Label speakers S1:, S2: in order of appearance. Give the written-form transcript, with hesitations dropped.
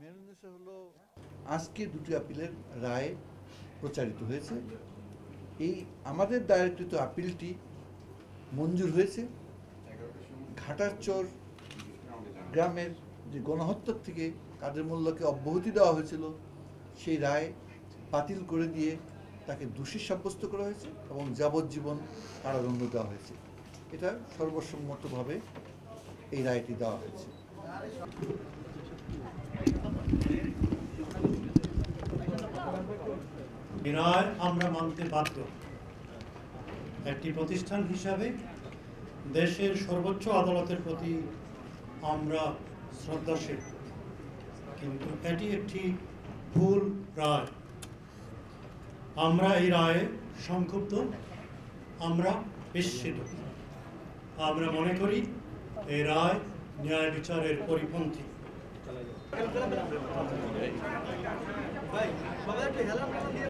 S1: Maroon নেশা হলো আজকে দুটি আপিলের রায় প্রচারিত হয়েছে। এই আমাদের দায়েরকৃত আপিলটি মঞ্জুর হয়েছে। ঘাটারচর গ্রামের যে গণহত্যার থেকে কাদের মোল্লাকে অব্যাহতি দেওয়া হয়েছিল সেই রায় বাতিল করে দিয়ে তাকে দোষী সাব্যস্ত করা হয়েছে এবং যাবজ্জীবন কারাদণ্ড দেওয়া হয়েছে। এটা সর্বসম্মতভাবে এই রায়টি দেওয়া হয়েছে।
S2: রায় আমরা মানতে বাধ্য। একটি প্রতিষ্ঠান হিসাবে দেশের সর্বোচ্চ আদালতের প্রতি আমরা শ্রদ্ধাশীল, কিন্তু এটি একটি ভুল রায়। আমরা এই রায়ে সংক্ষুব্ধ, আমরা বিস্মিত। আমরা মনে করি এই রায় ন্যায় বিচারের পরিপন্থী।